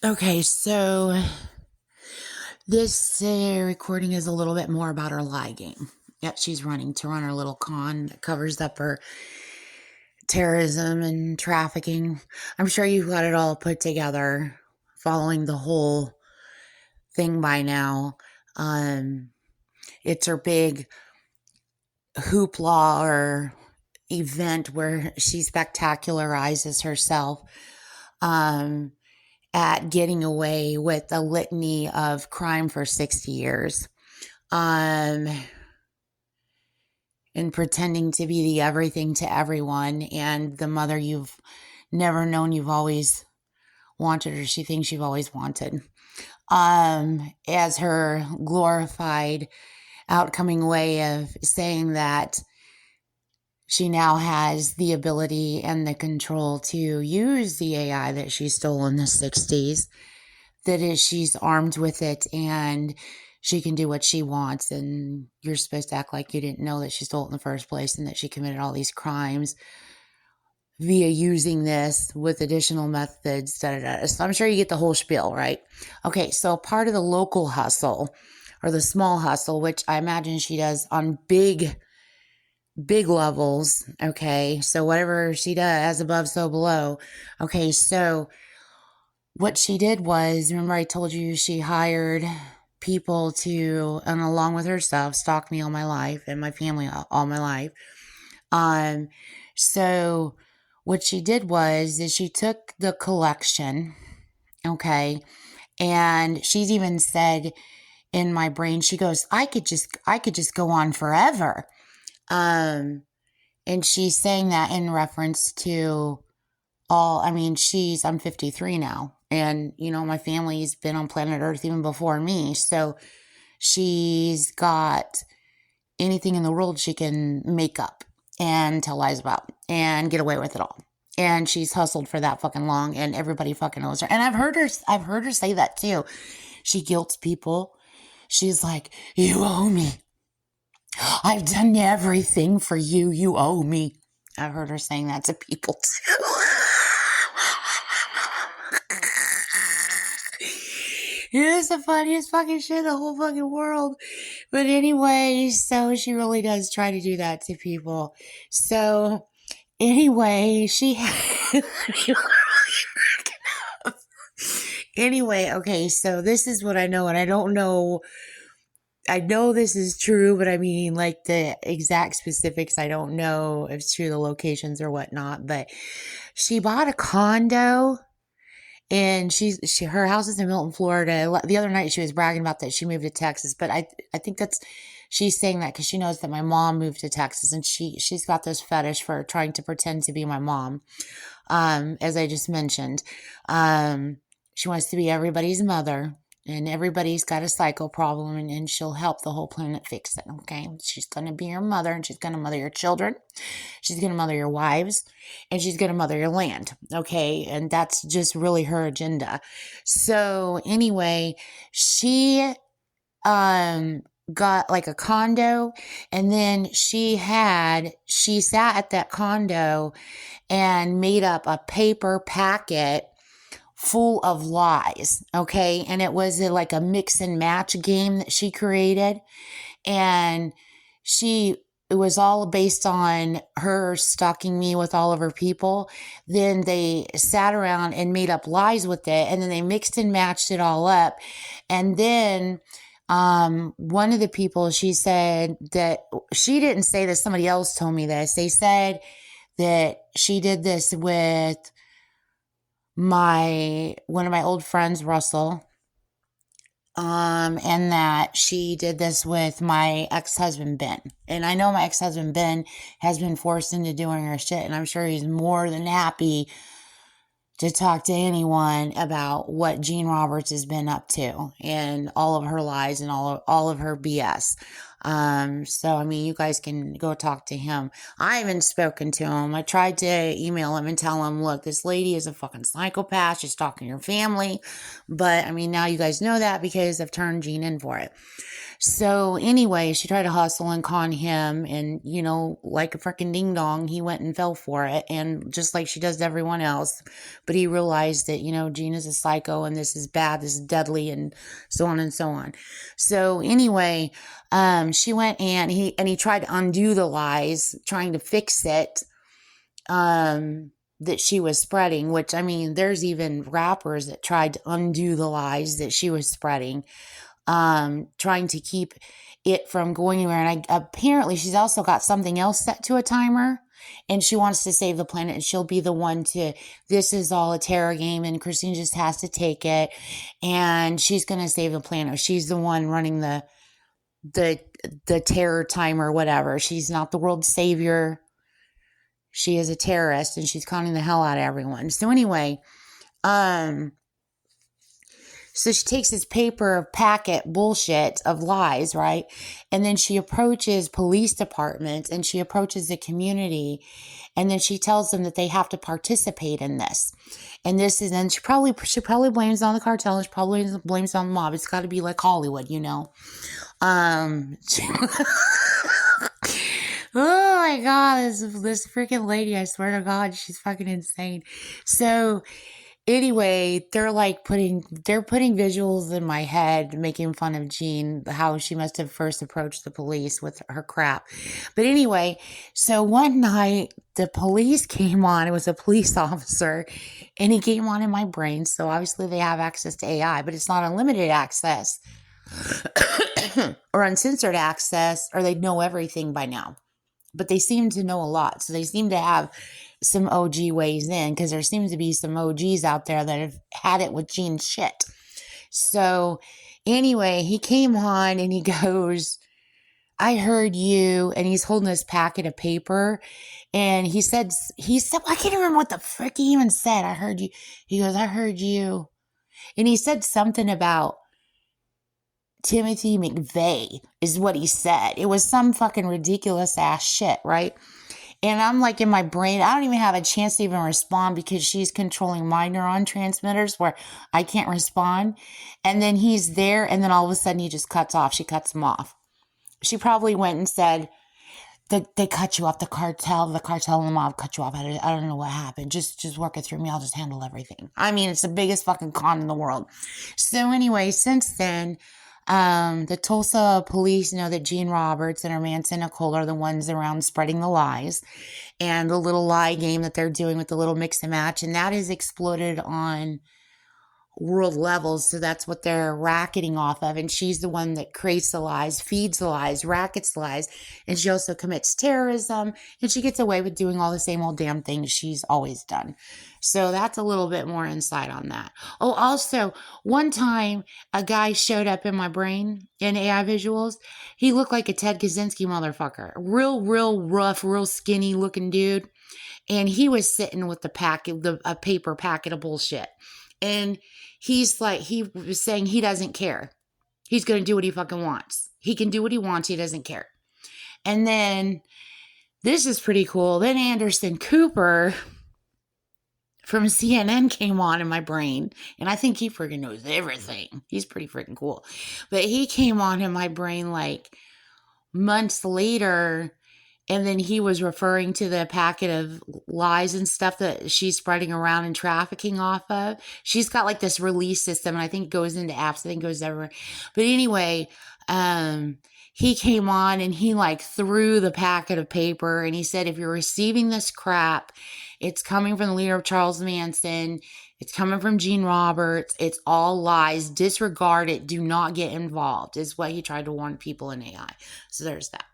Okay, so this recording is a little bit more about her lie game. Yep, she's running to run her little con that covers up her terrorism and trafficking. I'm sure you've got it all put together, following the whole thing by now. It's her big hoopla or event where she spectacularizes herself at getting away with a litany of crime for 60 years. And pretending to be the everything to everyone and the mother you've never known you've always wanted, or she thinks you've always wanted. As her glorified outcoming way of saying that she now has the ability and the control to use the AI that she stole in the 60s, she's armed with it and she can do what she wants, and you're supposed to act like you didn't know that she stole it in the first place and that she committed all these crimes via using this with additional methods. So I'm sure you get the whole spiel, right? Okay, so part of the local hustle or the small hustle, which I imagine she does on big levels. Okay, so whatever she does, above, so below. Okay, so what she did was, remember I told you she hired people to, and along with herself, stalk me all my life and my family all my life. So what she did was is she took the collection, okay, and she's even said in my brain, she goes, I could just go on forever. And she's saying that in reference to I'm 53 now, and my family's been on planet Earth even before me. So she's got anything in the world she can make up and tell lies about and get away with it all. And she's hustled for that fucking long, and everybody fucking knows her. And I've heard her say that too. She guilts people. She's like, you owe me. I've done everything for you. You owe me. I've heard her saying that to people too. It is the funniest fucking shit in the whole fucking world. But anyway, so she really does try to do that to people. So anyway, anyway, okay, so this is what I know, and I don't know. I know this is true, but I mean, like the exact specifics, I don't know if it's true, the locations or whatnot. But she bought a condo. And her house is in Milton, Florida. The other night she was bragging about that she moved to Texas, but I think she's saying that because she knows that my mom moved to Texas, and she's got this fetish for trying to pretend to be my mom. As I just mentioned, she wants to be everybody's mother, and everybody's got a psycho problem, and she'll help the whole planet fix it. Okay, she's gonna be your mother, and she's gonna mother your children. She's going to mother your wives, and she's going to mother your land. Okay. And that's just really her agenda. So anyway, she, got like a condo, and then she sat at that condo and made up a paper packet full of lies. Okay. And it was like a mix and match game that she created. And it was all based on her stalking me with all of her people. Then they sat around and made up lies with it, and then they mixed and matched it all up. And then one of the people, she said that she didn't say this, somebody else told me this. They said that she did this with one of my old friends, Russell. And that she did this with my ex-husband, Ben. And I know my ex-husband, Ben, has been forced into doing her shit, and I'm sure he's more than happy to talk to anyone about what Jean Roberts has been up to and all of her lies and all of her BS. So I mean, you guys can go talk to him. I haven't spoken to him. I tried to email him and tell him, look, this lady is a fucking psychopath. She's stalking your family. But I mean, now you guys know that because I've turned Gene in for it. So anyway, she tried to hustle and con him, and like a freaking ding dong, he went and fell for it, and just like she does to everyone else. But he realized that Gene is a psycho, and this is bad, this is deadly, and so on and so on. So anyway, she went and he tried to undo the lies, trying to fix it. That she was spreading, which I mean, there's even rappers that tried to undo the lies that she was spreading. Trying to keep it from going anywhere. And apparently she's also got something else set to a timer, and she wants to save the planet, and she'll be the one this is all a terror game, and Christine just has to take it, and she's going to save the planet. She's the one running the terror timer, whatever. She's not the world's savior. She is a terrorist, and she's conning the hell out of everyone. So anyway, so she takes this paper packet bullshit of lies, right? And then she approaches police departments, and she approaches the community, and then she tells them that they have to participate in this. And she probably blames it on the cartel, and she probably blames it on the mob. It's got to be like Hollywood, Oh my God, this freaking lady, I swear to God, she's fucking insane. So anyway, they're putting visuals in my head, making fun of Jean, how she must have first approached the police with her crap. But anyway, so one night the police came on. It was a police officer, and he came on in my brain. So obviously they have access to AI, but it's not unlimited access or uncensored access, or they'd know everything by now. But they seem to know a lot. So they seem to have some OG ways in, because there seems to be some OGs out there that have had it with Gene's shit. So anyway, he came on and he goes, I heard you. And he's holding this packet of paper. And he said, I can't remember what the frick he even said. I heard you. He goes, I heard you. And he said something about Timothy McVeigh is what he said. It was some fucking ridiculous ass shit, right? And I'm in my brain, I don't even have a chance to even respond, because she's controlling my neuron transmitters where I can't respond. And then he's there, and then all of a sudden he just cuts off. She cuts him off. She probably went and said, they cut you off, the cartel and the mob cut you off. I don't know what happened. Just work it through me. I'll just handle everything. I mean, it's the biggest fucking con in the world. So anyway, since then, the Tulsa police know that Gene Roberts and her man Nicole are the ones around spreading the lies, and the little lie game that they're doing with the little mix and match, and that has exploded on world levels. So that's what they're racketing off of. And she's the one that creates the lies, feeds the lies, rackets the lies. And she also commits terrorism, and she gets away with doing all the same old damn things she's always done. So that's a little bit more insight on that. Oh, also, one time a guy showed up in my brain in AI visuals. He looked like a Ted Kaczynski motherfucker. Real rough, real skinny looking dude. And he was sitting with a paper packet of bullshit. And he was saying he doesn't care. He's going to do what he fucking wants. He can do what he wants. He doesn't care. And then, this is pretty cool. Then Anderson Cooper from CNN came on in my brain. And I think he freaking knows everything. He's pretty freaking cool. But he came on in my brain months later. And then he was referring to the packet of lies and stuff that she's spreading around and trafficking off of. She's got this release system, and I think it goes into apps. I think it goes everywhere. But anyway, he came on and he threw the packet of paper, and he said, if you're receiving this crap, it's coming from the leader of Charles Manson. It's coming from Gene Roberts. It's all lies. Disregard it. Do not get involved, is what he tried to warn people in AI. So there's that.